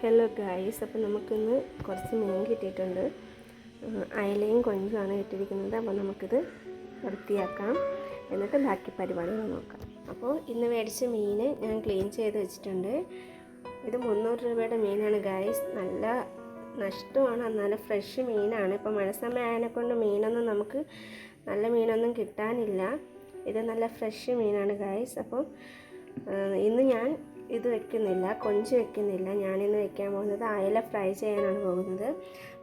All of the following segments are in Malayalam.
ഹലോ ഗായ്സ്, അപ്പോൾ നമുക്കിന്ന് കുറച്ച് മീൻ കിട്ടിയിട്ടുണ്ട്. അയലയും കൊഞ്ചുമാണ് കിട്ടിയിരിക്കുന്നത്. അപ്പോൾ നമുക്കിത് വൃത്തിയാക്കാം, എന്നിട്ട് ബാക്കി പരിപാടികൾ നോക്കാം. അപ്പോൾ ഇന്ന് മേടിച്ച മീൻ ഞാൻ ക്ലീൻ ചെയ്ത് വെച്ചിട്ടുണ്ട്. ഇത് 300 രൂപയുടെ മീനാണ് ഗായ്സ്. നല്ല നഷ്ടമാണ്, എന്നാലും ഫ്രഷ് മീനാണ്. ഇപ്പോൾ മഴ സമയം ആയതിനെക്കൊണ്ട് മീനൊന്നും നമുക്ക് നല്ല മീനൊന്നും കിട്ടാനില്ല. ഇത് നല്ല ഫ്രഷ് മീനാണ് ഗായ്സ്. അപ്പോൾ ഇന്ന് ഞാൻ ഇത് വെക്കുന്നില്ല, കൊഞ്ച് വെക്കുന്നില്ല. ഞാനിന്ന് വെക്കാൻ പോകുന്നത് അയല ഫ്രൈ ചെയ്യാനാണ് പോകുന്നത്.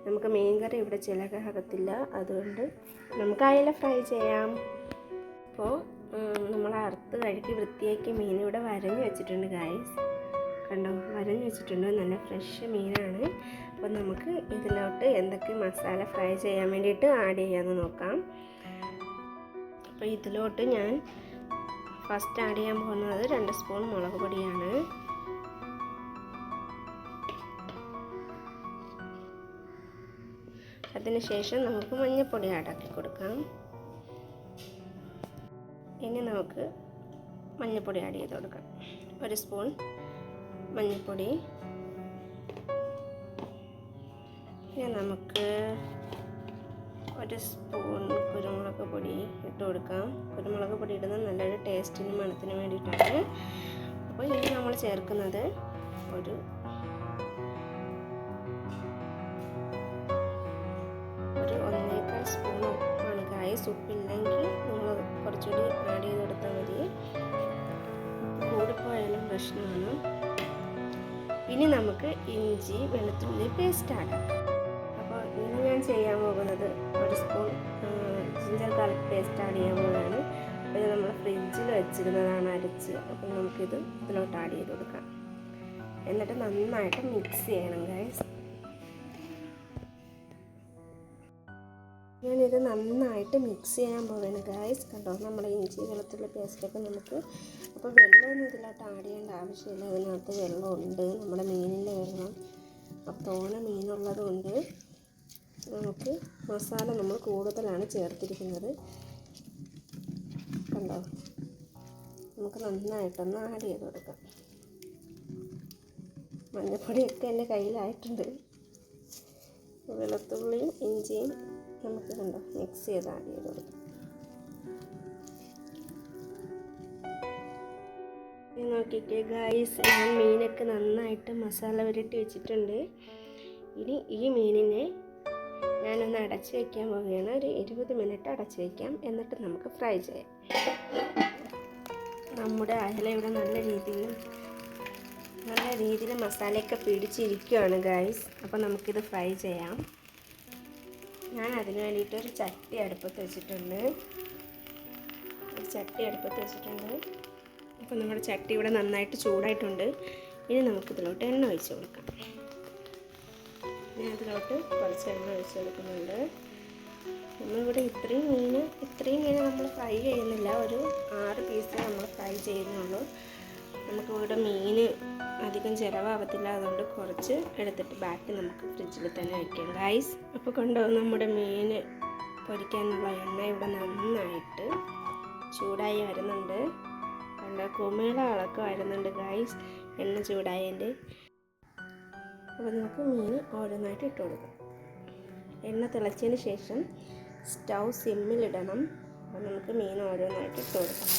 നമുക്ക് മീൻ കറി ഇവിടെ ചിലകാകത്തില്ല, അതുകൊണ്ട് നമുക്ക് അയല ഫ്രൈ ചെയ്യാം. അപ്പോൾ നമ്മൾ അറുത്ത് കഴുകി വൃത്തിയാക്കി മീൻ ഇവിടെ വരഞ്ഞ് വെച്ചിട്ടുണ്ട് ഗായ്സ്. കണ്ടോ, വരഞ്ഞ് വെച്ചിട്ടുണ്ട്. നല്ല ഫ്രഷ് മീനാണ്. അപ്പോൾ നമുക്ക് ഇതിലോട്ട് എന്തൊക്കെ മസാല ഫ്രൈ ചെയ്യാൻ വേണ്ടിയിട്ട് ആഡ് ചെയ്യാമെന്ന് നോക്കാം. അപ്പോൾ ഇതിലോട്ട് ഞാൻ ഫസ്റ്റ് ആഡ് ചെയ്യാൻ പോകുന്നത് 2 സ്പൂൺ മുളക് പൊടിയാണ്. അതിനുശേഷം നമുക്ക് മഞ്ഞൾപ്പൊടി ആഡാക്കി കൊടുക്കാം. ഇനി നമുക്ക് മഞ്ഞൾപ്പൊടി ആഡ് ചെയ്ത് കൊടുക്കാം. 1 സ്പൂൺ മഞ്ഞൾപ്പൊടി. ഇനി നമുക്ക് 1 സ്പൂൺ കുരുമുളക് പൊടി ഇട്ട് കൊടുക്കാം. കുരുമുളക് പൊടി ഇടുന്നത് നല്ലൊരു ടേസ്റ്റിനും മണത്തിനും വേണ്ടിയിട്ടാണ്. അപ്പോൾ ഇനി നമ്മൾ ചേർക്കുന്നത് ഒരു 1.25 സ്പൂൺ ഉപ്പാണ് ഗായ്സ്. ഉപ്പില്ലെങ്കിൽ നിങ്ങൾ കുറച്ചുകൂടി ആഡ് ചെയ്ത് കൊടുത്താൽ മതി, കൂടിപ്പോയാലും പ്രശ്നമാണ്. ഇനി നമുക്ക് ഇഞ്ചി വെളുത്തുള്ളി പേസ്റ്റ് ആക്കാം. അപ്പോൾ ഇനി ഞാൻ ചെയ്യാൻ പോകുന്നത് 1 spoon ginger garlic paste add ചെയ്യാൻ പോകുന്നതാണ്. അപ്പോൾ ഇത് നമ്മൾ ഫ്രിഡ്ജിൽ വെച്ചിരുന്നതാണ് അരച്ച്. അപ്പോൾ നമുക്കിത് ഇതിലോട്ട് ആഡ് ചെയ്ത് കൊടുക്കാം. എന്നിട്ട് നന്നായിട്ട് മിക്സ് ചെയ്യണം ഗൈസ്. ഞാനിത് നന്നായിട്ട് മിക്സ് ചെയ്യാൻ പോകുന്നത് ഗൈസ്. കണ്ടോ, നമ്മുടെ ഇഞ്ചി വെളുത്തുള്ളി പേസ്റ്റൊക്കെ നമുക്ക് അപ്പോൾ വെള്ളമൊന്നും ഇതിലോട്ട് ആഡ് ചെയ്യേണ്ട ആവശ്യമില്ല. അതിനകത്ത് വെള്ളമുണ്ട്, നമ്മുടെ മീനിൻ്റെ വെള്ളം. അപ്പോൾ തോന മീനുള്ളത് കൊണ്ട് നമുക്ക് മസാല നമ്മൾ കൂടുതലാണ് ചേർത്തിരിക്കുന്നത്. കണ്ടോ, നമുക്ക് നന്നായിട്ടൊന്ന് ആഡ് ചെയ്ത് കൊടുക്കാം. മഞ്ഞൾപ്പൊടിയൊക്കെ എൻ്റെ കയ്യിലായിട്ടുണ്ട്. വെളുത്തുള്ളിയും ഇഞ്ചിയും നമുക്ക് കണ്ടോ മിക്സ് ചെയ്ത് ആഡ് ചെയ്ത് കൊടുക്കാം. നോക്കിക്കേ ഗായ്സ്, ഞാൻ മീനൊക്കെ നന്നായിട്ട് മസാല പുരട്ടി വെച്ചിട്ടുണ്ട്. ഇനി ഈ മീനിനെ ഞാനൊന്ന് അടച്ച് വയ്ക്കാൻ പോവുകയാണ്. ഒരു 20 മിനിറ്റ് അടച്ച് വയ്ക്കാം, എന്നിട്ട് നമുക്ക് ഫ്രൈ ചെയ്യാം. നമ്മുടെ അയല ഇവിടെ നല്ല രീതിയിൽ മസാലയൊക്കെ പിടിച്ചിരിക്കുകയാണ് ഗായ്സ്. അപ്പോൾ നമുക്കിത് ഫ്രൈ ചെയ്യാം. ഞാൻ അതിന് വേണ്ടിയിട്ട് ഒരു ചട്ടി അടുപ്പത്ത് വെച്ചിട്ടുണ്ട്. അപ്പോൾ നമ്മുടെ ചട്ടി ഇവിടെ നന്നായിട്ട് ചൂടായിട്ടുണ്ട്. ഇനി നമുക്കിതിലോട്ട് എണ്ണ ഒഴിച്ച് കൊടുക്കാം. ഞാൻ അതിലോട്ട് കുറച്ച് എണ്ണ ഒഴിച്ച് കൊടുക്കുന്നുണ്ട്. നമ്മളിവിടെ ഇത്രയും മീൻ നമ്മൾ ഫ്രൈ ചെയ്യുന്നില്ല. ഒരു 6 പീസ് നമ്മൾ ഫ്രൈ ചെയ്യുന്നുള്ളൂ. നമുക്കിവിടെ മീൻ അധികം ചിലവാകത്തില്ല, അതുകൊണ്ട് കുറച്ച് എടുത്തിട്ട് ബാക്കി നമുക്ക് ഫ്രിഡ്ജിൽ തന്നെ വയ്ക്കാം ഗൈസ്. അപ്പോൾ കണ്ടോ, നമ്മുടെ മീൻ പൊരിക്കാനുള്ള എണ്ണ ഇവിടെ നന്നായിട്ട് ചൂടായി വരുന്നുണ്ട്. കണ്ടോ, കുമിളകളൊക്കെ വരുന്നുണ്ട് ഗൈസ് എണ്ണ ചൂടായതിൻ്റെ. അപ്പോൾ നമുക്ക് മീൻ ഓരോന്നായിട്ട് ഇട്ട് കൊടുക്കാം. എണ്ണ തിളച്ചതിന് ശേഷം സ്റ്റൗ സിമ്മിലിടണം. അപ്പോൾ നമുക്ക് മീൻ ഓരോന്നായിട്ട് ഇട്ട് കൊടുക്കാം.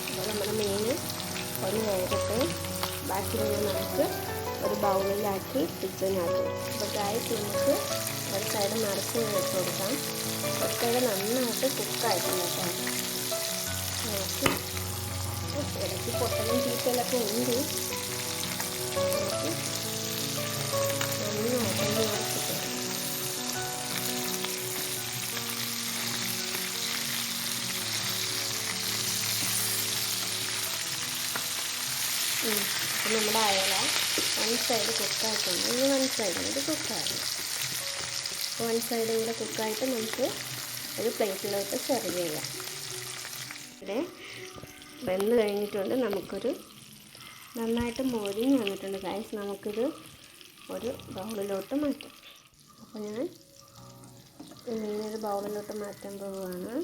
അപ്പോൾ നമ്മുടെ മീൻ ഒന്ന് വേഗത്തെ ബാക്കി നമുക്ക് ഒരു ബൗളിലാക്കി ഫ്രിഡ്ജിനകത്ത്. അപ്പോൾ ഗായ്സ്, നമുക്ക് ഒരു സൈഡ് നിറച്ച് വെച്ച് കൊടുക്കാം. ഒരു സൈഡ് നന്നായിട്ട് കുക്കായിട്ടുണ്ട് കേട്ടോ. നമുക്ക് ഇടയ്ക്ക് പൊട്ടലും ചീറ്റലൊക്കെ ഉണ്ട്. നമുക്ക് നന്നായിട്ടൊന്ന് നിറച്ചിട്ട് നമ്മുടെ അയല 1 സൈഡ് കുക്കായിട്ടുണ്ട്. ഇനി 1 സൈഡും കൂടി കുക്കായിരുന്നു. 1 സൈഡും കൂടെ കുക്കായിട്ട് നമുക്ക് ഒരു പ്ലേറ്റിലോട്ട് സെർവ് ചെയ്യാം. ഇവിടെ വെന്ത് കഴിഞ്ഞിട്ടുണ്ട്. നമുക്കൊരു നന്നായിട്ട് മൊരിഞ്ഞ് വന്നിട്ടുണ്ട് ഗൈസ്. നമുക്കിത് ഒരു ബൗളിലോട്ട് മാറ്റാം. അപ്പോൾ ഞാൻ ഈ മീനൊരു ബൗളിലോട്ട് മാറ്റാൻ പോവുകയാണ്.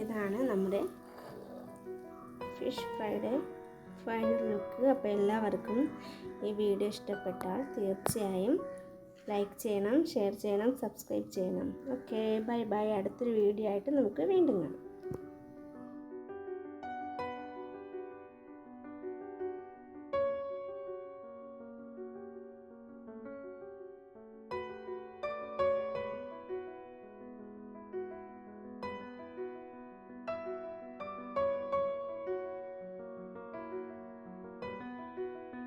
ഇതാണ് നമ്മുടെ ഫിഷ് ഫ്രൈയുടെ ഫൈനൽ ലുക്ക്. അപ്പോൾ എല്ലാവർക്കും ഈ വീഡിയോ ഇഷ്ടപ്പെട്ടാൽ തീർച്ചയായും ലൈക്ക് ചെയ്യണം, ഷെയർ ചെയ്യണം, സബ്സ്ക്രൈബ് ചെയ്യണം. Okay, bye bye. അടുത്തൊരു വീഡിയോ ആയിട്ട് നമുക്ക് വീണ്ടും കാണാം.